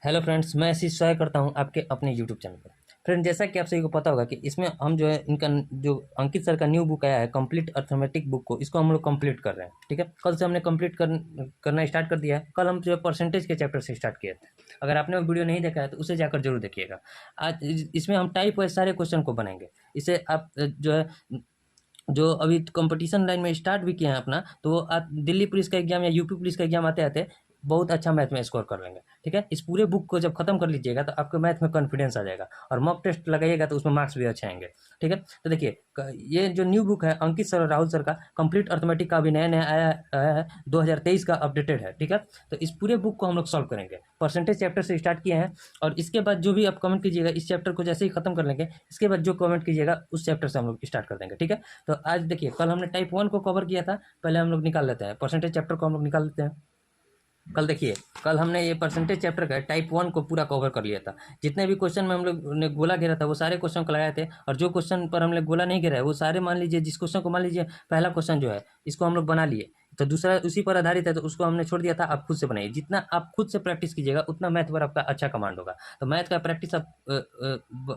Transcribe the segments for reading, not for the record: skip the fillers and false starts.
Hello friends, मैं आशीष स्वागत करता हूं आपके अपने यूट्यूब चैनल पर। फ्रेंड, जैसा कि आप सभी को पता होगा कि इसमें हम जो है इनका जो अंकित सर का न्यू बुक आया है कंप्लीट अर्थमेटिक बुक को, इसको हम लोग कंप्लीट कर रहे हैं। ठीक है, कल से हमने कंप्लीट करना स्टार्ट कर दिया है। कल हम जो है परसेंटेज के चैप्टर से स्टार्ट किए थे। अगर आपने वो वीडियो नहीं देखा है तो उसे जाकर जरूर देखिएगा। आज इसमें हम टाइप वाइज सारे क्वेश्चन को बनाएंगे। इसे आप जो है जो अभी कंपटीशन लाइन में स्टार्ट भी किए हैं अपना, तो वो आप दिल्ली पुलिस का एग्जाम या यूपी पुलिस का एग्जाम आते आते बहुत अच्छा मैथ में स्कोर कर लेंगे। ठीक है, इस पूरे बुक को जब खत्म कर लीजिएगा तो आपको मैथ में कॉन्फिडेंस आ जाएगा और मॉक टेस्ट लगाइएगा तो उसमें मार्क्स भी अच्छे आएंगे। ठीक है, तो देखिए ये जो न्यू बुक है अंकित सर और राहुल सर का कंप्लीट अर्थमेटिक का अभी नया नया आया है, 2023 का अपडेटेड है। ठीक है, तो इस पूरे बुक को हम लोग सॉल्व करेंगे। परसेंटेज चैप्टर से स्टार्ट किए हैं और इसके बाद जो भी आप कमेंट कीजिएगा इस चैप्टर को जैसे ही खत्म कर लेंगे, इसके बाद जो कमेंट कीजिएगा उस चैप्टर से हम लोग स्टार्ट कर देंगे। ठीक है, तो आज देखिए कल हमने टाइप 1 को कवर किया था, पहले हम लोग निकाल लेते हैं परसेंटेज चैप्टर को, हम लोग निकाल लेते हैं। कल देखिए, कल हमने ये परसेंटेज चैप्टर का टाइप 1 को पूरा कवर कर लिया था। जितने भी क्वेश्चन में हम लोग ने गोला घेरा था वो सारे क्वेश्चन को लगाए थे, और जो क्वेश्चन पर हमने गोला नहीं घेरा है वो सारे, मान लीजिए जिस क्वेश्चन को, मान लीजिए पहला क्वेश्चन जो है इसको हम लोग बना लिए, तो दूसरा उसी पर आधारित है तो उसको हमने छोड़ दिया था। आप खुद से बनाइए, जितना आप खुद से प्रैक्टिस कीजिएगा उतना मैथ पर आपका अच्छा कमांड होगा। तो मैथ का प्रैक्टिस आप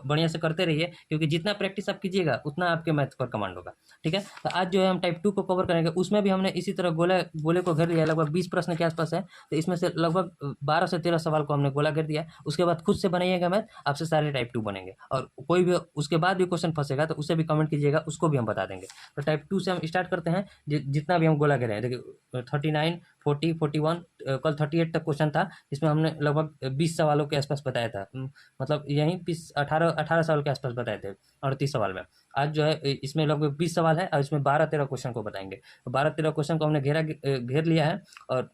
बढ़िया से करते रहिए, क्योंकि जितना प्रैक्टिस आप कीजिएगा उतना आपके मैथ पर कमांड होगा। ठीक है, तो आज जो है हम टाइप 2 को कवर करेंगे। उसमें भी हमने इसी तरह गोले को घेर लिया, लगभग 20 प्रश्न के आसपास है। तो इसमें से लगभग 12 से 13 सवाल को हमने गोला घेर दिया। उसके बाद खुद से बनाइएगा मैथ, आपसे सारे टाइप 2 बनेंगे। और कोई भी उसके बाद भी क्वेश्चन फंसेगा तो उसे भी कमेंट कीजिएगा, उसको भी हम बता देंगे। तो टाइप 2 से हम स्टार्ट करते हैं। जितना भी हम गोला घेरे हैं, देखिए 39, 40, 41, कल 38 तक क्वेश्चन था, इसमें हमने लगभग 20 सवालों के आसपास बताया था। मतलब यहीं 18 सवाल के आसपास बताए थे 38 सवाल में। आज जो है इसमें लगभग 20 सवाल है और इसमें 12-13 क्वेश्चन को बताएंगे। तो 12-13 क्वेश्चन को हमने घेर लिया है। और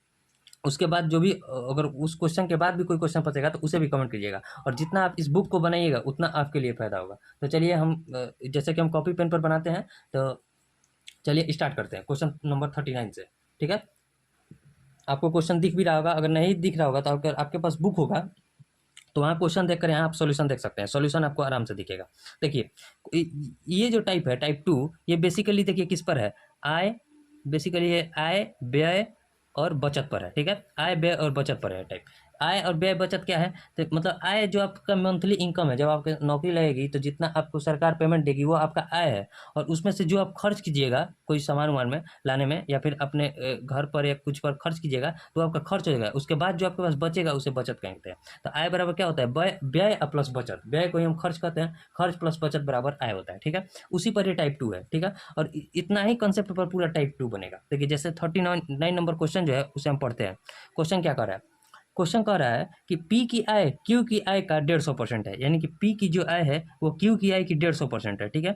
उसके बाद जो भी, अगर उस क्वेश्चन के बाद भी कोई क्वेश्चन फंसेगा तो उसे भी कमेंट कीजिएगा। और जितना आप इस बुक को बनाइएगा उतना आपके लिए फायदा होगा। तो चलिए हम जैसे कि हम कॉपी पेन पर बनाते हैं, तो चलिए स्टार्ट करते हैं क्वेश्चन नंबर 39 से। ठीक है, आपको क्वेश्चन दिख भी रहा होगा, अगर नहीं दिख रहा होगा तो अगर आपके पास बुक होगा तो वहाँ क्वेश्चन देखकर यहाँ आप सॉल्यूशन देख सकते हैं। सॉल्यूशन आपको आराम से दिखेगा। देखिए ये जो टाइप है टाइप 2, ये बेसिकली देखिए किस पर है, आय, बेसिकली ये आय, व्यय और बचत पर है। ठीक है, आय व्यय और बचत पर है टाइप। आय और व्यय बचत क्या है, तो मतलब आय जो आपका मंथली इनकम है, जब आपकी नौकरी लगेगी तो जितना आपको सरकार पेमेंट देगी वो आपका आय है। और उसमें से जो आप खर्च कीजिएगा कोई सामान वामान में लाने में, या फिर अपने घर पर या कुछ पर खर्च कीजिएगा तो आपका खर्च हो जाएगा। उसके बाद जो आपके पास बचेगा उसे बचत कहते हैं। तो आय बराबर क्या होता है, व्यय प्लस बचत। व्यय को ही हम खर्च कहते हैं, खर्च प्लस बचत बराबर आय होता है। ठीक है, उसी पर ये टाइप 2 है। ठीक है, और इतना ही कंसेप्ट पर पूरा टाइप 2 बनेगा। देखिए जैसे 39 नंबर क्वेश्चन जो है उसे हम पढ़ते हैं। क्वेश्चन क्या कर रहा है, क्वेश्चन कह रहा है कि पी की आय क्यू की आय का 150% है, यानी कि पी की जो आय है वो क्यू की आय की 150% है। ठीक है,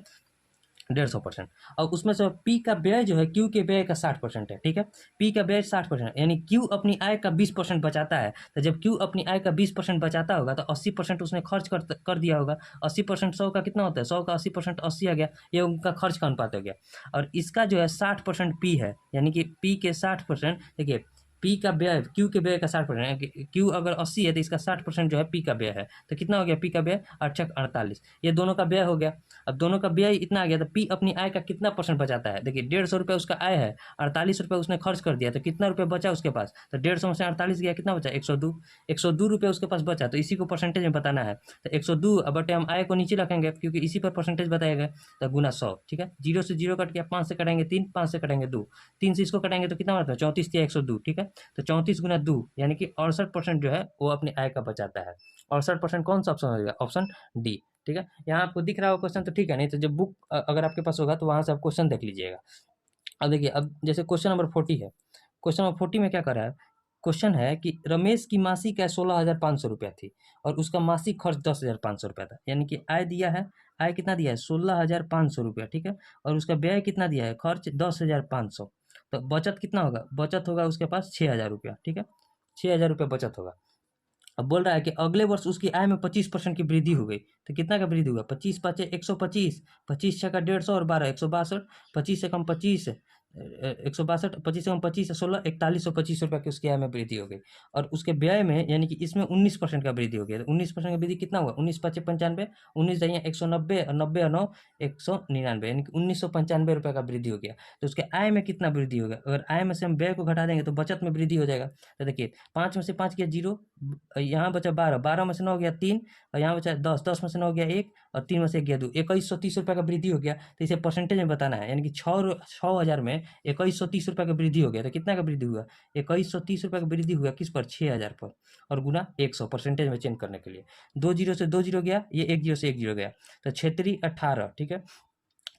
150%। और उसमें से पी का व्यय जो है क्यू के व्यय का 60% है। ठीक है, पी का व्यय 60%, यानी क्यू अपनी आय का 20% बचाता है। तो जब क्यू अपनी आय का 20% बचाता होगा तो 80% उसने खर्च कर दिया होगा। 80% 100 का कितना होता है, 100 का 80% 80 आ गया, ये उनका खर्च का अनुपात हो गया। और इसका जो है 60% पी है, यानी कि पी के 60%, देखिए पी का व्यय क्यू के व्यय का 60%, क्यू अगर 80 है तो इसका 60% जो है पी का व्यय है। तो कितना हो गया पी का व्यय, 48, ये दोनों का व्यय हो गया। अब दोनों का व्यय इतना आ गया तो पी अपनी आय का कितना परसेंट बचाता है, देखिए 150 रुपये उसका आय है, 48 रुपये उसने खर्च कर दिया, तो कितना रुपये बचा उसके पास, तो 150 में से 48 गया, कितना बचा 102। 102 रुपये उसके पास बचा, तो इसी को परसेंटेज में बताना है। तो 102 बटे हम आय को नीचे रखेंगे क्योंकि इसी पर परसेंटेज बताया गया, तो गुना 100। ठीक है, 0 से 0 कट गया, 5 से कटेंगे 3, 5 से कटेंगे 2, 3 से इसको कटेंगे तो कितना बनता है 34 या 102। ठीक है, तो 34 गुना 2 यानी कि 68% जो है वो अपनी आय का बचाता है। 68% कौन सा ऑप्शन होगा, ऑप्शन डी। ठीक है, यहाँ आपको दिख रहा हो क्वेश्चन तो ठीक है, नहीं तो जब बुक अगर आपके पास होगा तो वहाँ से आप क्वेश्चन देख लीजिएगा। अब देखिए, अब जैसे क्वेश्चन नंबर 40 है। क्वेश्चन नंबर 40 में क्या कर रहा है, क्वेश्चन है कि रमेश की मासिक आय 16,500 रुपया थी और उसका मासिक खर्च 10,500 रुपया था। यानी कि आय दिया है, आय कितना दिया है 16,500 रुपया। ठीक है, और उसका व्यय कितना दिया है, खर्च 10,500। तो बचत कितना होगा, बचत होगा उसके पास 6,000 रुपया। ठीक है, 6,000 रुपया बचत होगा। अब बोल रहा है कि अगले वर्ष उसकी आय में 25% की वृद्धि हो गई। तो कितना का वृद्धि हुआ, 25 पाँचे 125, 25 छः का 150 और 12 162, 25 से कम 25, 162, 25 16, 4125 रुपये की उसकी आय में वृद्धि हो गई। और उसके व्यय में यानी कि इसमें 19% का वृद्धि हो गया। तो 19% का वृद्धि कितना हुआ? 19×5 = 95, 19×190 और 90 और 9 199, यानी कि 1995 रुपये का वृद्धि हो गया। तो उसके आय में कितना वृद्धि होगा? अगर आय में से हम व्यय को घटा देंगे तो बचत में वृद्धि हो जाएगा। तो देखिए 5 में से 5 गया 0, यहाँ बचा 12, 12 में से 9 गया 3, और यहाँ बचा 10, 10 में से 9 गया 1, और 3 में से 1 गया 2, 2130 रुपये का वृद्धि हो गया। तो इसे परसेंटेज में बताना है, यानी कि 6,000 में 2130 रुपये का वृद्धि हो गया। तो कितना का वृद्धि हुआ? 2130 रुपये का वृद्धि हुआ किस पर? 6,000 पर, और गुना 100 परसेंटेज में चेंज करने के लिए। 2 जीरो से 2 जीरो गया, ये 1 जीरो से 1 जीरो गया, तो 6×3 = 18, ठीक है।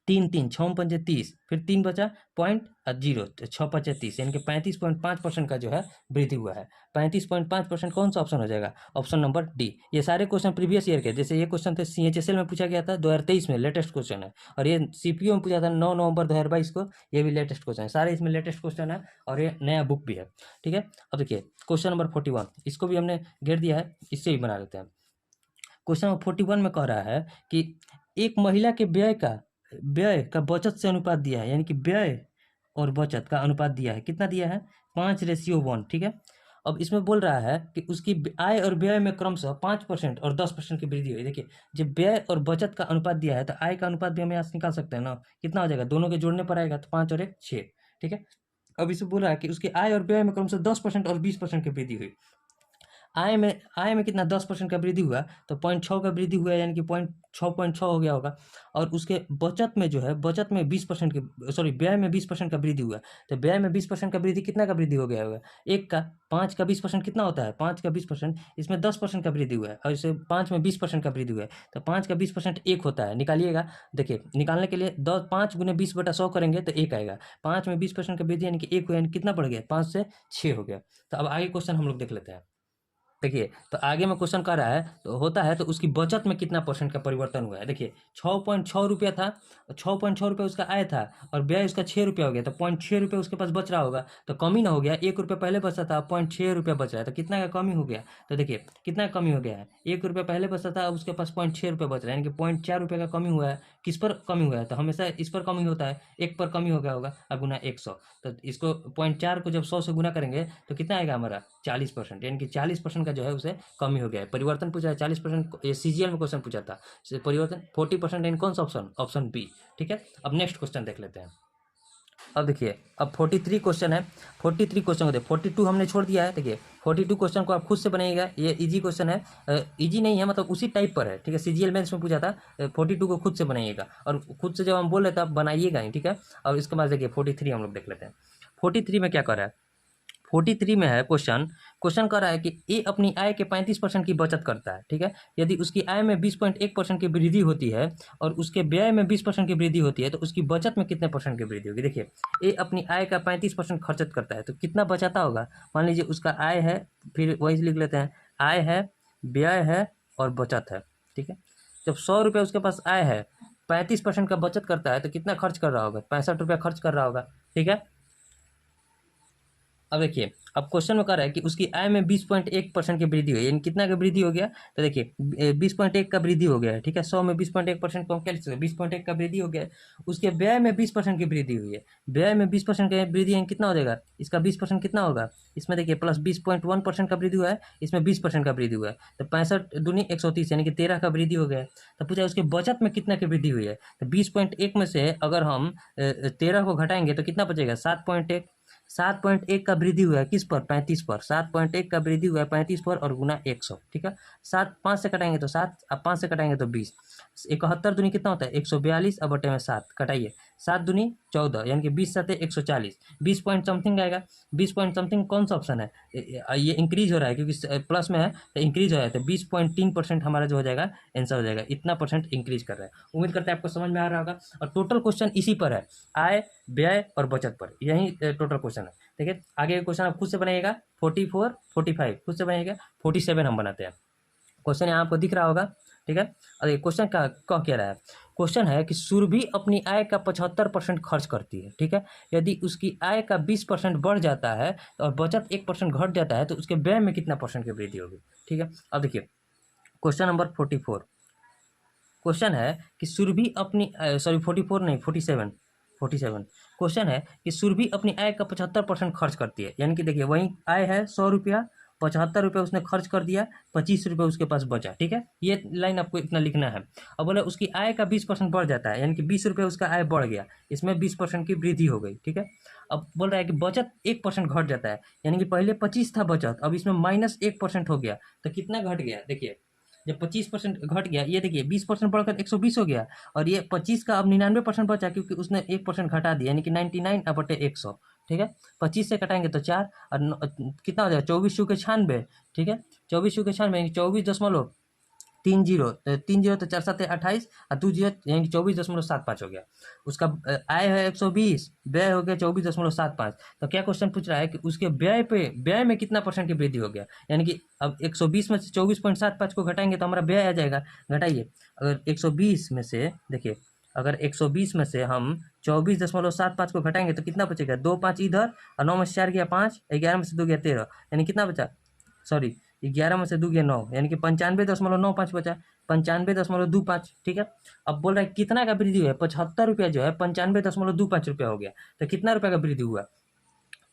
3 3 6 पंजे 30, फिर 3 बचा पॉइंट 0, तो 6 पचे 30, यानी कि 35.5% का जो है वृद्धि हुआ है। 35.5% कौन सा ऑप्शन हो जाएगा? Option number D. ये सारे क्वेश्चन प्रीवियस ईयर के, जैसे ये क्वेश्चन थे CHSL में पूछा गया था 2023 में, लेटेस्ट क्वेश्चन है। और ये CPO में पूछा था 9 नवंबर 2022 को, ये भी लेटेस्ट क्वेश्चन है। सारे इसमें लेटेस्ट क्वेश्चन है, और ये नया बुक भी है, ठीक है। अब देखिए क्वेश्चन नंबर 41, इसको भी हमने घेर दिया है, इससे भी बना लेते हैं। क्वेश्चन नंबर 41 में कह रहा है कि एक महिला के व्यय का बचत से अनुपात दिया है, यानी कि व्यय और बचत का अनुपात दिया है। कितना दिया है? 5:1, ठीक है। अब इसमें बोल रहा है कि उसकी आय और व्यय में क्रमशः 5% और 10% की वृद्धि हुई। देखिए जब व्यय और बचत का अनुपात दिया है तो आय का अनुपात भी हम यहाँ से निकाल सकते हैं ना। कितना हो जाएगा? दोनों के जोड़ने पर आएगा तो 5 और 1 6, ठीक है। अब इसे बोल रहा है कि उसकी आय और व्यय में क्रमशः 10% और 20% की वृद्धि हुई। आय में कितना? 10% का वृद्धि हुआ, तो 0.6 का वृद्धि हुआ, यानी कि 0.6 हो गया होगा। और उसके बचत में जो है, बचत में 20% की, सॉरी व्यय में 20% का वृद्धि हुआ। तो व्यय में 20% का वृद्धि कितना का वृद्धि हो गया होगा? 1 का 5 का 20% कितना होता है? 5 का 20%, इसमें 10% का वृद्धि हुआ है, और इसे 5 में 20% का वृद्धि हुआ है। तो 5 का 20% 1 होता है, निकालिएगा। देखिए निकालने के लिए 5 × 20/100 करेंगे तो 1 आएगा। 5 में 20% का वृद्धि यानी कि 1 हुआ, यानी कितना बढ़ गया? 5 से 6 हो गया। तो अब आगे क्वेश्चन हम लोग देख लेते हैं। देखिए तो आगे में क्वेश्चन कर रहा है, तो होता है तो उसकी बचत में कितना परसेंट का परिवर्तन हुआ है। देखिए 6.6 रुपया था, 6.6 रुपया उसका आय था, और व्यय उसका 6 रुपया हो गया, तो 0.6 रुपया उसके पास बच रहा होगा। तो कमी ना हो गया, 1 रुपया पहले बचता था, 0.6 रुपया बच रहा है, तो कितना का कमी हो गया? तो देखिए कितना का कमी हो गया है? 1 रुपया पहले बचता था, अब उसके पास 0.6 रुपया बच रहा है, यानी कि 0.4 रुपये का कमी हुआ है। किस पर कमी हुआ है? तो हमेशा इस पर कमी होता है, 1 पर कमी हो गया होगा, और गुना 100। तो इसको 0.4 को जब 100 से गुना करेंगे तो कितना आएगा हमारा? 40%, यानी कि 40% का जो है उसे कमी हो गया है। परिवर्तन पूछा है 40%, ये CGL में क्वेश्चन पूछा था। परिवर्तन 40% इन कौन सा ऑप्शन? ऑप्शन बी, ठीक है। अब नेक्स्ट क्वेश्चन देख लेते हैं। अब देखिए अब 43 क्वेश्चन है। 43 क्वेश्चन को देखिए, 42 हमने छोड़ दिया है। देखिए 42 क्वेश्चन को आप खुद से बनाइएगा, ये इजी क्वेश्चन है, इजी नहीं है मतलब उसी टाइप पर है, ठीक है। CGL मेंस में पूछा था, 42 को खुद से बनाइएगा, और खुद से जब हम बोल रहे थे आप बनाइएगा ही, ठीक है। अब इसके बाद देखिए 43 हम लोग देख लेते हैं। 43 में क्या कर रहा है? 43 में है क्वेश्चन, क्वेश्चन कर रहा है कि ए अपनी आय के 35% की बचत करता है, ठीक है। यदि उसकी आय में 20.1% की वृद्धि होती है और उसके व्यय में 20% की वृद्धि होती है, तो उसकी बचत में कितने परसेंट की वृद्धि होगी? देखिए ए अपनी आय का 35% खर्चत करता है, तो कितना बचाता होगा? मान लीजिए उसका आय है, फिर वही लिख लेते हैं, आय है, व्यय है और बचत है, ठीक है। जब 100 रुपये उसके पास आय है, 35% का बचत करता है, तो कितना खर्च कर रहा होगा? 65 रुपया खर्च कर रहा होगा, ठीक है। अब देखिए अब क्वेश्चन में कह रहा है कि उसकी आय में 20.1% की वृद्धि हुई, यानी कितना का वृद्धि हो गया? तो देखिए 20.1 का वृद्धि हो गया है, ठीक है। 100 में 20.1% को हम क्या लिख सकते हैं? 20.1 का वृद्धि हो गया है। उसके व्यय में 20% की वृद्धि हुई है, व्यय में 20% की वृद्धि है, कितना हो जाएगा? इसका 20% कितना होगा? इसमें देखिए प्लस 20.1% का वृद्धि हुआ है, इसमें 20% का वृद्धि हुआ है, तो 65 दूनी 130, यानी कि 13 का वृद्धि हो गया है। तो पूछा उसके बचत में कितना की वृद्धि हुई है? तो 20.1 में से अगर हम 13 को घटाएंगे तो कितना बचेगा? 7.1। 7.1 का वृद्धि हुआ है किस पर? 35 पर। 7.1 का वृद्धि हुआ है 35 पर, और गुना 100, ठीक है। 7 5 से कटाएंगे तो 7, अब 5 से कटाएंगे तो 20। 71 दूनी कितना होता है? 142, अब बटे में 7 कटाइए, 7 दूनी 14, यानी कि 20 7 140, 20 पॉइंट समथिंग आएगा। 20 पॉइंट समथिंग कौन सा ऑप्शन है? ये इंक्रीज हो रहा है क्योंकि प्लस में है तो इंक्रीज हो रहा है, तो 20.3% हमारा जो हो जाएगा आंसर हो जाएगा। इतना परसेंट इंक्रीज कर रहा है। उम्मीद करते हैं आपको समझ में आ रहा होगा, और टोटल क्वेश्चन इसी पर है, आय व्यय और बचत पर, यही टोटल क्वेश्चन है, ठीक है। आगे क्वेश्चन आप खुद से बनाइएगा, 44 45 खुद से बनाइएगा, 47 हम बनाते हैं। क्वेश्चन यहाँ आपको दिख रहा होगा, ठीक है। और ये क्वेश्चन का कह क्या रहा है? क्वेश्चन है कि सुरभि अपनी आय का 75% खर्च करती है, ठीक है। यदि उसकी आय का 20% बढ़ जाता है और बचत 1% घट जाता है, तो उसके व्यय में कितना परसेंट की वृद्धि होगी, ठीक है। अब देखिए क्वेश्चन नंबर 44, क्वेश्चन है कि सुरभि अपनी 44 नहीं 47, 47 क्वेश्चन है कि सुरभि अपनी आय का 75% खर्च करती है, यानी कि देखिए वही आय है 100 रुपया, 75 रुपये उसने खर्च कर दिया, 25 रुपये उसके पास बचा, ठीक है, ये लाइन आपको इतना लिखना है। अब बोला उसकी आय का 20% बढ़ जाता है, यानी कि 20 रुपये उसका आय बढ़ गया, इसमें 20% की वृद्धि हो गई, ठीक है। अब बोल रहा है कि बचत 1% घट जाता है, यानी कि पहले 25 था बचत, अब इसमें -1% हो गया, तो कितना घट गया, देखिए जब 25% घट गया, ये देखिए 20% बढ़कर 120 हो गया, और ये 25 का अब 99% बचा, क्योंकि उसने 1% घटा दिया, यानी कि 99/100, ठीक है। 25 से कटाएंगे तो 4, और कितना हो जाएगा, 24 चौके 96, ठीक है, 24 चौके 96 यानी 24.30, 3 जीरो तो 4×7 = 28, और 2 जीरो यानी कि 24.75 हो गया। उसका आय है 120, व्यय हो गया 24.75। तो क्या क्वेश्चन पूछ रहा है कि उसके व्यय में कितना % की वृद्धि हो गया, यानी कि अब 120 में से 24.75 को घटाएंगे तो हमारा व्यय आ जाएगा। घटाइए, अगर 120 में से देखिए, अगर 120 में से हम 24.75 को घटाएंगे तो कितना बचेगा, 2 5 इधर, और 9 में से 4 गया 5, 11 में से 2 गया 13, यानी कितना बचा, सॉरी 11 में से 2 गया 9, यानी कि 95.95 बचा, 95.25, ठीक है। अब बोल रहा है कितना का वृद्धि हुआ है, 75 रुपया जो है 95.25 रुपया हो गया, तो कितना रुपया का वृद्धि हुआ,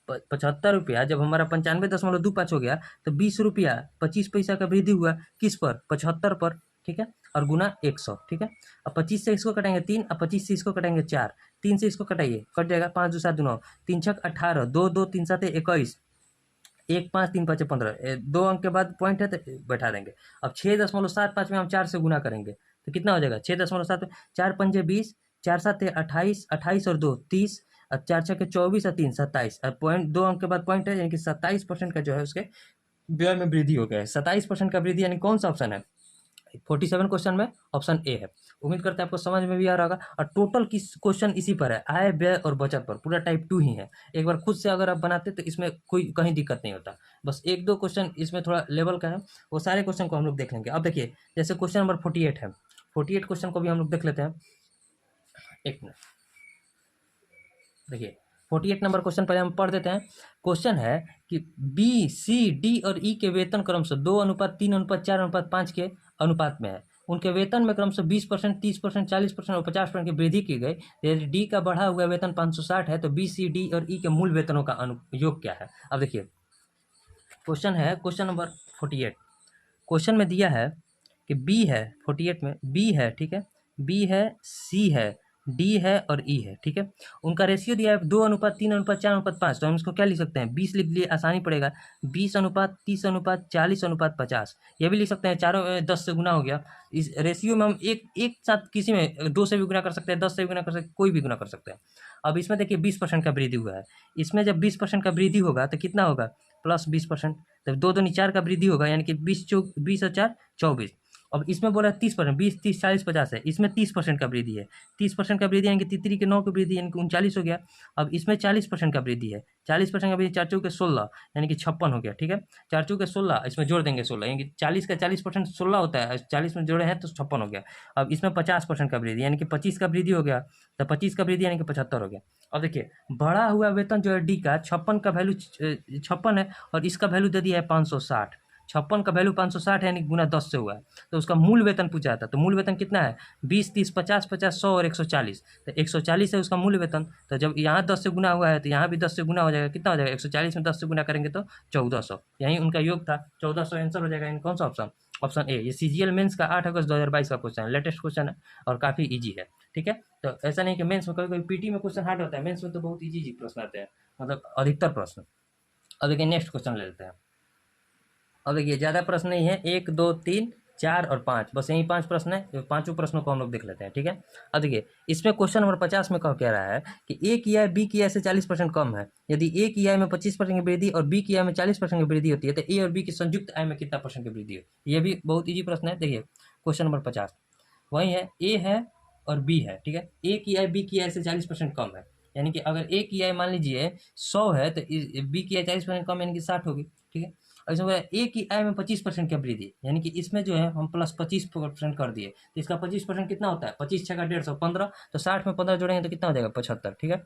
75 रुपया जब हमारा 95.25 हो गया, तो 20 रुपया 25 पैसा का वृद्धि हुआ, किस पर, 75 पर, ठीक है, और गुना 100, ठीक है। अब 25 से इसको कटाएंगे 3, अब 25 से इसको कटाएंगे 4, 3 से इसको कटाइए, कट जाएगा, 5 2 7 2 9, 3 6 18, 2 2 3 7 21, 1 5 3 5 15, 2 अंक के बाद पॉइंट है तो बैठा देंगे। अब 6.75 में हम 4 से गुना करेंगे तो कितना हो जाएगा, 6.7, 4 पंजे 20, 4 7 28, 28 और 2 30, और 4 6 के 24 और 3 27, और पॉइंट 2 अंक के बाद पॉइंट है, यानी कि 27% का जो है उसके व्यय में वृद्धि हो गया है। 27% का वृद्धि यानी कौन सा ऑप्शन है, 47 क्वेश्चन में ऑप्शन ए है। उम्मीद करते हैं आपको समझ में भी आ रहा होगा, और टोटल किस क्वेश्चन इसी पर है, आय व्यय और बचत पर, पूरा टाइप 2 ही है। एक बार खुद से अगर आप बनाते तो इसमें कोई कहीं दिक्कत नहीं होता, बस 1 2 क्वेश्चन इसमें थोड़ा लेवल का है, वो सारे क्वेश्चन को हम लोग देख लेंगे। अब देखिए जैसे क्वेश्चन नंबर 48 है, 48 क्वेश्चन को भी हम लोग देख लेते हैं, एक मिनट। देखिए 48 नंबर क्वेश्चन पहले हम पढ़ देते हैं। क्वेश्चन है कि बी सी डी और ई के वेतन क्रमशः 2:3:4:5 के अनुपात में है। उनके वेतन में क्रमशः 20%, 30%, 40% और 50% की वृद्धि की गई। यदि डी का बढ़ा हुआ वेतन 560 है तो बी सी डी और ई के मूल वेतनों का योग क्या है। अब देखिए क्वेश्चन है, क्वेश्चन नंबर 48, क्वेश्चन में दिया है कि बी है, 48 में बी है, ठीक है, बी है, सी है, डी है और ई है, ठीक है। उनका रेशियो दिया है 2:3:4:5, तो हम इसको क्या लिख सकते हैं, 20 लिख लिए, आसानी पड़ेगा, 20:30:40:50, ये भी लिख सकते हैं, चारों 10 से गुना हो गया। इस रेशियो में हम एक साथ किसी में 2 से भी गुना कर सकते हैं, 10 से भी गुना कर सकते हैं, कोई भी गुना कर सकते हैं। अब इसमें देखिए 20% का वृद्धि हुआ है, इसमें जब 20% का वृद्धि होगा तो कितना होगा, प्लस 20%, तब 2 दूनी 4 का वृद्धि होगा, यानी कि 20 और 4 24। अब इसमें बोला 30%, 20 30 40 50 है, इसमें 30% का वृद्धि है, 30% का वृद्धि यानी कि तितरी के 9 की वृद्धि यानी कि 39 हो गया। अब इसमें 40% का वृद्धि है, 40% का वृद्धि, 4 चौके 16 यानी कि 56 हो गया, ठीक है, 4 चौके 16, इसमें जोड़ देंगे 16, यानी कि 40 का 40% 16 होता है, 40 में जोड़े हैं तो 56 हो गया। अब इसमें 50% का वृद्धि यानी कि 25 का वृद्धि हो गया, तो 25 का वृद्धि यानी कि 75 हो गया। अब देखिए बढ़ा हुआ वेतन जो है डी का 56 का वैल्यू 56 है, और इसका वैल्यू दे दिया है 560, 56 का वैल्यू 560 है, यानी गुना 10 से हुआ है, तो उसका मूल वेतन पूछा था, तो मूल वेतन कितना है, 20 30 50 50 100 और 140, तो 140 है उसका मूल वेतन। तो जब यहाँ 10 से गुना हुआ है तो यहाँ भी 10 से गुना हो जाएगा, कितना हो जाएगा, 140 में 10 से गुना करेंगे तो 1400, यही उनका योग था, 1400 आंसर हो जाएगा। इन कौन सा ऑप्शन, ऑप्शन ए। ये सीजीएल मेंस का 8 अगस्त 2022 का क्वेश्चन है, लेटेस्ट क्वेश्चन है और काफ़ी ईजी है, ठीक है। तो ऐसा नहीं कि मेंस में कभी पीटी में क्वेश्चन हार्ड होता है, मेंस में तो बहुत ईजी प्रश्न आते हैं, मतलब अधिकतर प्रश्न। अब देखिए नेक्स्ट क्वेश्चन ले लेते हैं। अब देखिए ज़्यादा प्रश्न नहीं है, 1 2 3 4 और 5, बस यही 5 प्रश्न है, पांचों प्रश्नों को हम लोग देख लेते हैं, ठीक है। अब देखिए इसमें क्वेश्चन नंबर 50 में कह रहा है कि ए की आय बी की आय से 40% कम है। यदि ए की आय में 25% की वृद्धि और बी की आय में 40% की वृद्धि होती है तो ए और बी की संयुक्त आय में कितना % की वृद्धि है। ये भी बहुत ईजी प्रश्न है। देखिए क्वेश्चन नंबर 50 वही है, ए है और बी है, ठीक है। ए की आय बी की आय से 40% कम है, यानी कि अगर ए की आय मान लीजिए 100 है तो बी की आय 40% कम यानी कि 60 होगी, ठीक है। और इसमें ए की आय में 25% की वृद्धि, यानी कि इसमें जो है हम प्लस 25% कर दिए, तो इसका 25% कितना होता है, 25 6 का 150, 15, तो 60 में 15 जोड़ेंगे तो कितना हो जाएगा, 75, ठीक है।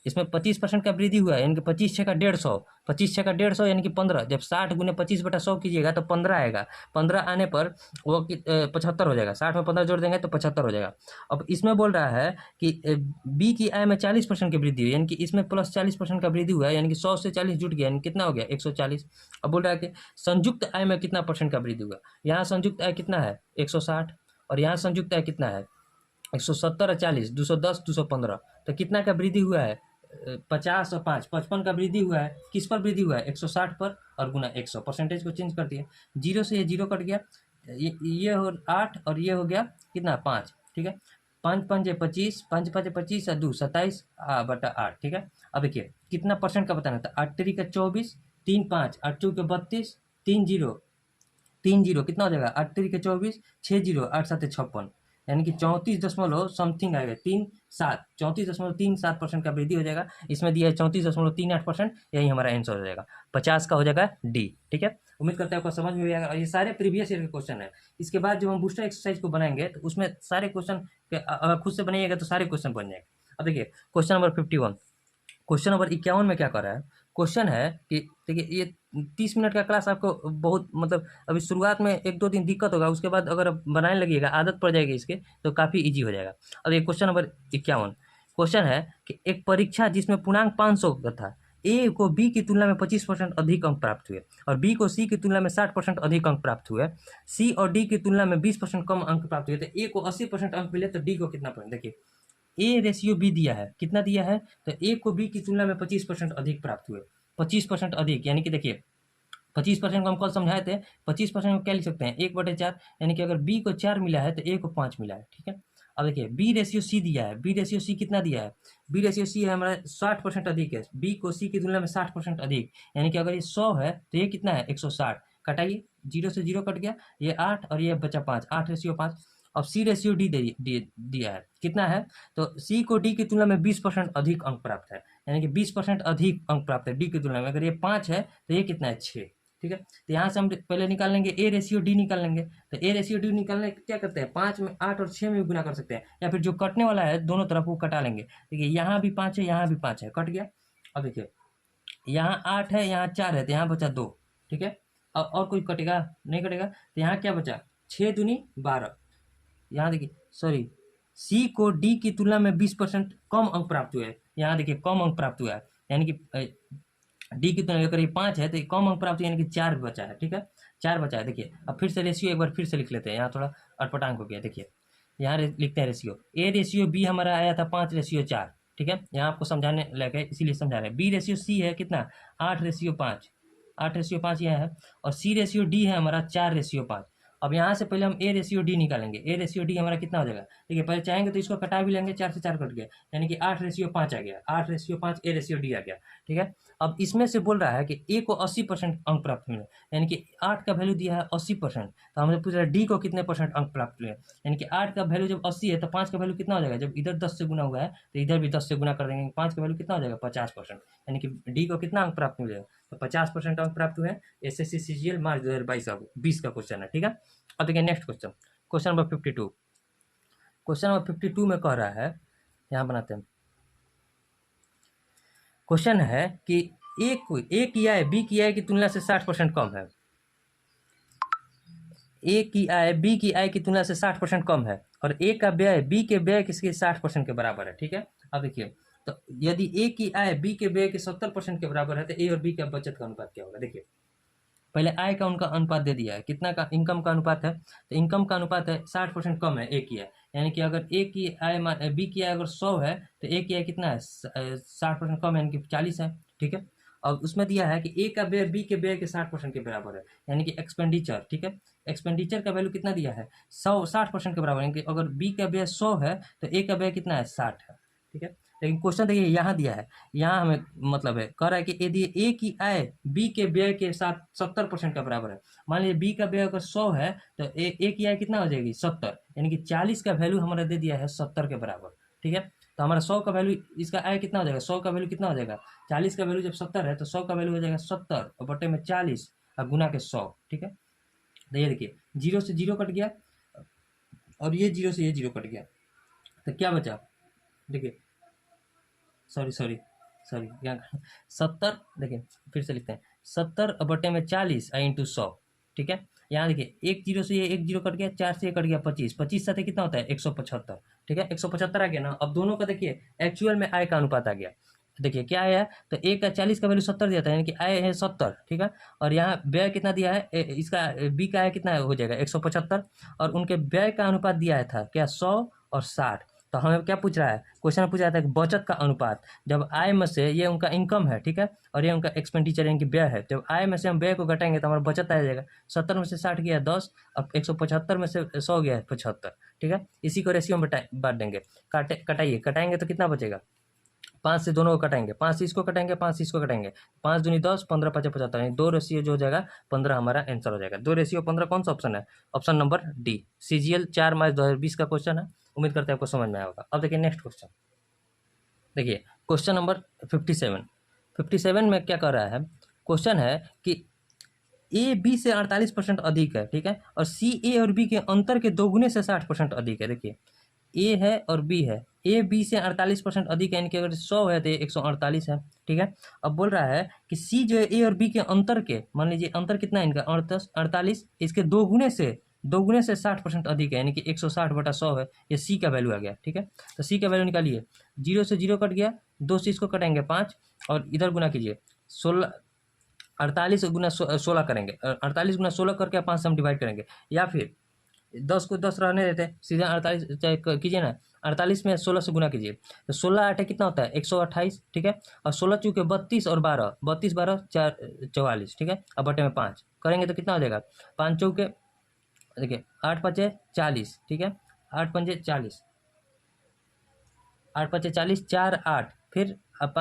इसमें 25% का वृद्धि हुआ है, यानी कि 25 छः का 150, 25 छः का 150 यानी कि 15। जब 60 गुने 25/100 कीजिएगा तो 15 आएगा। 15 आने पर वो 75 हो जाएगा। 60 में 15 जोड़ देंगे तो 75 हो जाएगा। अब इसमें बोल रहा है कि बी की आय में 40% की वृद्धि हुई, यानी कि इसमें प्लस 40% का वृद्धि हुआ है, यानी कि 100 से 40 जुट गया, यानी कितना हो गया 140। अब बोल रहा है कि संयुक्त आय में कितना परसेंट का वृद्धि हुआ। यहाँ संयुक्त आय कितना है 160, और यहाँ संयुक्त आय कितना है 170 और 40, 210, 215। तो कितना का वृद्धि हुआ है 50 और 5, 55 का वृद्धि हुआ है। किस पर वृद्धि हुआ है 160 पर, और गुना 100, परसेंटेज को चेंज कर दिया। जीरो से ये जीरो कट गया, ये हो 8 और ये हो गया कितना 5, ठीक है। 5 5 25, 5 5 25 और 2 27 बटा 8, ठीक है। अब देखिए कितना परसेंट का बताना था। 8 3 का 24, 3 5, 8 2 के 32, 3 जीरो, 3 जीरो कितना हो जाएगा 8 3 के 24, 6 जीरो 8 7 56, यानी कि 34 दशमलव समथिंग आएगा 37, 34.37% का वृद्धि हो जाएगा। इसमें दिया है 34.38%, यही हमारा आंसर हो जाएगा। 50 का हो जाएगा डी, ठीक है। उम्मीद करते हैं आपको समझ में भी आएगा। और ये सारे प्रीवियस ईयर के क्वेश्चन है। इसके बाद जब हम बूस्टर एक्सरसाइज को बनाएंगे तो उसमें सारे क्वेश्चन अगर खुद से बनाइएगा तो सारे क्वेश्चन बन जाएंगे। अब देखिए क्वेश्चन नंबर 51, क्वेश्चन नंबर 51 में क्या कर रहा है। क्वेश्चन है कि देखिए ये 30 मिनट का क्लास आपको बहुत मतलब अभी शुरुआत में 1-2 दिन दिक्कत होगा, उसके बाद अगर आप बनाने लगिएगा आदत पड़ जाएगी इसके तो काफ़ी इजी हो जाएगा। अब ये क्वेश्चन नंबर 51 क्वेश्चन है कि एक परीक्षा जिसमें पूर्णांक 500 का था, ए को बी की तुलना में 25% अधिक अंक प्राप्त हुए, और बी को सी की तुलना में 60% अधिक अंक प्राप्त हुए। सी और डी की तुलना में 20% कम अंक प्राप्त हुए, तो ए को 80% अंक मिले तो डी को कितना पॉइंट। देखिए ए रेशियो बी दिया है, कितना दिया है तो ए को बी की तुलना में 25% अधिक प्राप्त हुए। 25% अधिक यानी कि देखिए 25% को हम कल समझाए थे। 25% को क्या लिख सकते हैं 1/4, यानी कि अगर बी को 4 मिला है तो ए को 5 मिला है, ठीक है। अब देखिए बी रेशियो सी दिया है, बी रेशियो सी कितना दिया है, बी रेशियो सी है हमारा 60% अधिक है, बी को सी की तुलना में 60% अधिक, यानी कि अगर ये 100 है तो ये कितना है 160। कटाइए, जीरो से जीरो कट गया, ये 8 और ये बचा 5, 8:5। अब सी रेशियो डी दिया है, कितना है तो सी को डी की तुलना में 20% अधिक अंक प्राप्त है, यानी कि 20% अधिक अंक प्राप्त है डी की तुलना में। अगर ये 5 है तो ये कितना है 6, ठीक है। तो यहाँ से हम पहले निकाल लेंगे ए रेशियो डी निकाल लेंगे। तो ए रेशियो डी निकालने क्या करते हैं 5 में 8 और 6 में भी गुना कर सकते हैं, या फिर जो कटने वाला है दोनों तरफ वो कटा लेंगे। देखिए यहाँ भी 5 है, यहाँ भी 5 है, कट गया। अब देखिए यहाँ 8 है, यहाँ 4 है, तो यहाँ बचा 2, ठीक है। और कोई कटेगा नहीं कटेगा, तो यहाँ क्या बचा 6 दूनी 12। यहाँ देखिए सॉरी, सी को डी की तुलना में 20% कम अंक प्राप्त हुए। यहाँ देखिए कम अंक प्राप्त हुआ है, यानी कि डी की तुलना में अगर ये 5 है तो ये कम अंक प्राप्त हुआ, यानी कि 4 बचा है, ठीक है। 4 बचा है। देखिए अब फिर से रेशियो एक बार फिर से लिख लेते हैं, यहाँ थोड़ा अटपटांग हो गया। देखिए यहाँ लिखते हैं रेशियो, ए रेशियो बी हमारा आया था 5:4, ठीक है। यहाँ आपको समझाने लगे इसीलिए समझा रहे हैं। बी रेशियो सी है कितना 8:5, 8:5 यह है, और सी रेशियो डी है हमारा 4:5। अब यहाँ से पहले हम ए रेशियो डी निकालेंगे। ए रेशियो डी हमारा कितना हो जाएगा, देखिए पहले चाहेंगे तो इसको कटा भी लेंगे, 4 से 4 कट गया, यानी कि 8:5 आ गया, 8:5 ए रेशियो डी आ गया, ठीक है। अब इसमें से बोल रहा है कि ए को 80% अंक प्राप्त हुए, यानी कि 8 का वैल्यू दिया है 80%, तो हमने पूछ रहा है डी को कितने परसेंट अंक प्राप्त हुए, यानी कि 8 का वैल्यू जब 80 है तो 5 का वैल्यू कितना हो जाएगा, जब इधर 10 से गुना हुआ है तो इधर भी 10 से गुना कर देंगे, 5 का वैल्यू कितना हो जाएगा 50%, यानी कि डी को कितना अंक प्राप्त मिलेगा तो 50% अंक प्राप्त हुए हैं। एसएससी सीजीएल मार्च 2022 का क्वेश्चन है, ठीक है। अब देखिए next question, question number 52। Question number 52 में कह रहा है, यहाँ बनाते हैं। क्वेश्चन है कि ए की आय बी की आय की तुलना से 60% कम है। ए की आय बी की आय की तुलना से 60% कम है, और ए का व्यय बी के व्यय किसके 60% के बराबर है, ठीक है। अब देखिए तो यदि ए की आय बी के व्यय के 70% के बराबर है तो ए और बी का बचत का अनुपात क्या होगा। देखिए पहले आय का उनका अनुपात दे दिया है, कितना का इनकम का अनुपात है, तो इनकम का अनुपात है 60% कम है ए की आय, यानी कि अगर ए की आय बी की आय अगर 100 है तो ए की आय कितना है 60% कम है, यानी कि 40 है, ठीक है। और उसमें दिया है कि ए का व्यय बी के व्यय के 60% के बराबर है, यानी कि एक्सपेंडिचर, ठीक है। एक्सपेंडिचर का वैल्यू कितना दिया है 60% के बराबर, यानी कि अगर बी का व्यय 100 है तो ए का व्यय कितना है 60 है, ठीक है। लेकिन क्वेश्चन देखिए यहाँ दिया है, यहाँ हमें मतलब है कह रहा है कि यदि ए की आय बी के व्यय के साथ 70% का बराबर है, मान लीजिए बी का व्यय अगर 100 है तो ए की आय कितना हो जाएगी 70, यानी कि 40 का वैल्यू हमारा दे दिया है 70 के बराबर, ठीक है। तो हमारा 100 का वैल्यू, इसका आय कितना हो जाएगा 100 का वैल्यू कितना हो जाएगा 40 का वैल्यू जब 70 है तो 100 का वैल्यू हो जाएगा 70 और बटे में 40 और गुना के 100, ठीक है। तो ये देखिए जीरो से जीरो कट गया और ये जीरो से ये जीरो कट गया, तो क्या बचा देखिए सॉरी सॉरी क्या 70, देखिए फिर से लिखते हैं 70/40 इंटू 100, ठीक है। यहाँ देखिए एक जीरो से ये एक जीरो कट गया, 4 से ये कट गया 25, 25 साथ कितना होता है 175, ठीक है। 175 आ गया ना। अब दोनों का देखिए एक्चुअल में आय का अनुपात आ गया। देखिए क्या आया है, तो ए का 40 का वैल्यू 70 दिया था, यानी कि आय है 70, ठीक है। और यहाँ व्यय कितना दिया है, इसका बी का आय कितना हो जाएगा 175, और उनके व्यय का अनुपात दिया है था क्या 100 और 60। तो हमें क्या पूछ रहा है, क्वेश्चन पूछ रहा था कि बचत का अनुपात, जब आय में से ये उनका इनकम है, ठीक है, और ये उनका एक्सपेंडिचर यानी कि व्यय है, जब आय में से हम व्यय को घटाएंगे तो हमारा बचत आ जाएगा। 70 में से 60 गया 10, अब 175 में से 100 गया 75, ठीक है। इसी को रेशियो में बांट देंगे, कटाएंगे तो कितना बचेगा, 5 से दोनों को कटाएंगे, 5 से इसको कटाएंगे, 5 से इसको कटाएंगे, 5 दूनी 10, 15 5 75, यानी 2 रेशियो जो हो जाएगा 15 हमारा आंसर हो जाएगा। 2:15 कौन सा ऑप्शन है, ऑप्शन नंबर डी। CGL 4 मार्च 2020 का क्वेश्चन है। उम्मीद करते हैं आपको समझ में आया होगा। अब देखिए नेक्स्ट क्वेश्चन, देखिए क्वेश्चन नंबर 57 में क्या कर रहा है, क्वेश्चन है कि ए बी से 48% अधिक है, ठीक है, और सी ए और बी के अंतर के दोगुने से 60% अधिक है। देखिए ए है और बी है, ए बी से 48% अधिक है, यानी कि अगर 100 है तो 148 है, ठीक है। अब बोल रहा है कि सी जो है ए और बी के अंतर के, मान लीजिए अंतर कितना है इनका 48, इसके दोगुने से 60% अधिक है, यानी कि 160/100 है। ये सी का वैल्यू आ गया, ठीक है। तो सी का वैल्यू निकालिए, 0 से 0 कट गया, 2 से इसको कटेंगे 5, और इधर गुना कीजिए 16, 48 गुना 16 करेंगे, 48 गुना 16 करके 5 से हम डिवाइड करेंगे, या फिर 10 को 10 रहने देते, सीधा 48 कीजिए ना, 48 में 16 से गुना कीजिए, तो 16 8 कितना होता है 128, ठीक है। और 16 चूँकि 32 और 12, 32 12 4 44, ठीक है। अब बटे में 5 करेंगे तो कितना हो जाएगा, 5 चौके, देखिए 8 5 40, ठीक है, 8 5 40, 8 5 40, 4 8, फिर 8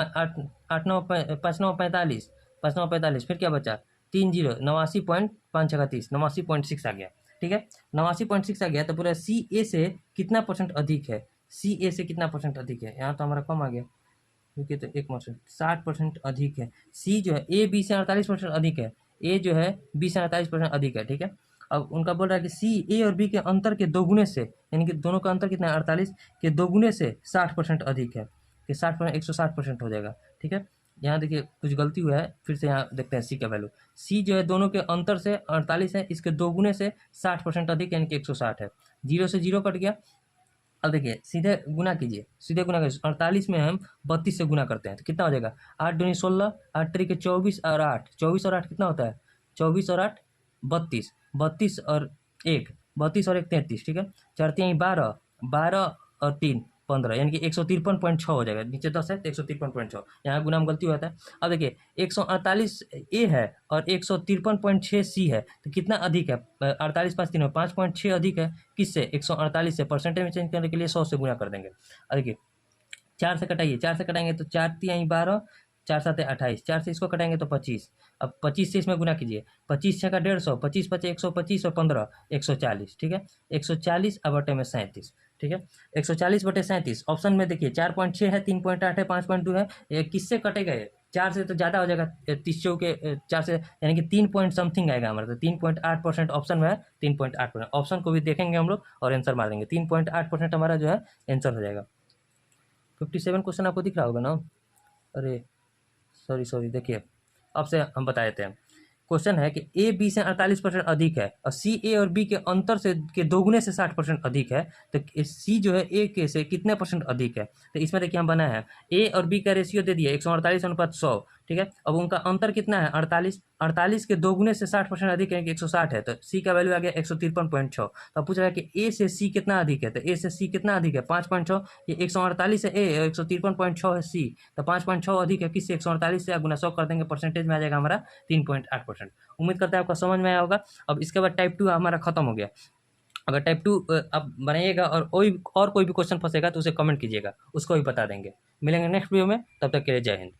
8 9 5 9 45, 5 9 45, फिर क्या बचा 3 0, 89.5 89.6 आ गया, ठीक है। 89.6 आ गया, तो पूरा सी ए से कितना परसेंट अधिक है, सी ए से कितना परसेंट अधिक है, यहाँ तो हमारा कम आ गया क्योंकि तो 1%, 60% अधिक है। सी जो है ए बी से 48% अधिक है, ए जो है बी से 48% अधिक है, ठीक है। अब उनका बोल रहा है कि सी ए और बी के अंतर के दोगुने से, यानी कि दोनों का अंतर कितना है 48 के दोगुने से 60% अधिक है, कि 60% 160% हो जाएगा, ठीक है। यहाँ देखिए कुछ गलती हुआ है, फिर से यहाँ देखते हैं सी का वैल्यू। सी जो है दोनों के अंतर से 48 है, इसके दोगुने से 60% अधिक यानी कि 160 है। 0 से 0 कट गया। अब देखिए सीधे गुना कीजिए, सीधे गुना कीजिए, 48 में हम 32 से गुना करते हैं तो कितना हो जाएगा 8 दूनी 16, 8 तरीके 24 और 8, 24 और 8 कितना होता है 24 और 8 32, 32 और 1 32 और 1 33, ठीक है। 4 3 12, 12 और 3 15, यानी कि 153.6 हो जाएगा। नीचे 10 है तो 153.6, यहाँ गुना में गलती होता है। अब देखिए 148 ए है और 153.6 सी है, तो कितना अधिक है 48 5 3 में 5.6 अधिक है, किससे 148 से। परसेंटेज में चेंज करने के लिए 100 से गुना कर देंगे। अब देखिए 4 से कटाइए, 4 से कटाएंगे तो 4 3 12, 4 7 28, 4 से इसको कटाएंगे तो 25। अब 25 से इसमें गुना कीजिए, 25 छः का 150, 25 5 125 और 15 140, ठीक है। 140 अब बटे में 37, ठीक है। 140/37 ऑप्शन में देखिए 4.6 है, 3.8 है, 5.2 है, ये किससे कटेगा ये 4 से तो ज़्यादा हो जाएगा, 30 के 4 से, यानी कि 3 पॉइंट समथिंग आएगा हमारा, तो 3.8% ऑप्शन में है, 3.8%। ऑप्शन को भी देखेंगे हम लोग और आंसर मार देंगे, 3.8% हमारा जो है आंसर हो जाएगा। 57 क्वेश्चन आपको दिख रहा होगा ना, अरे सॉरी देखिए अब से हम बता देते हैं। क्वेश्चन है कि ए बी से 48% अधिक है और सी ए और बी के अंतर से के दोगुने से 60% अधिक है, तो सी जो है ए के से कितने परसेंट अधिक है। तो इसमें देखिए हम बना है ए और बी का रेशियो दे दिया 148/100, ठीक है। अब उनका अंतर कितना है 48, 48 के दोगुने से 60% अधिक है कि 160 है, तो सी का वैल्यू आ गया 153.6। तो पूछ रहा है कि ए से सी कितना अधिक है, तो ए से सी कितना अधिक है 5.6, ये 148 है ए, 153.6 है सी, तो 5.6 अधिक है किससे 148 से, गुना 100 कर देंगे, परसेंटेज में आ जाएगा हमारा 3.8%। उम्मीद करता है आपका समझ में आया होगा। अब इसके बाद टाइप 2 हमारा खत्म हो गया। अगर टाइप 2 आप बनाइएगा और कोई भी क्वेश्चन फंसेगा तो उसे कमेंट कीजिएगा, उसको भी बता देंगे। मिलेंगे नेक्स्ट वीडियो में, तब तक के लिए जय हिंद।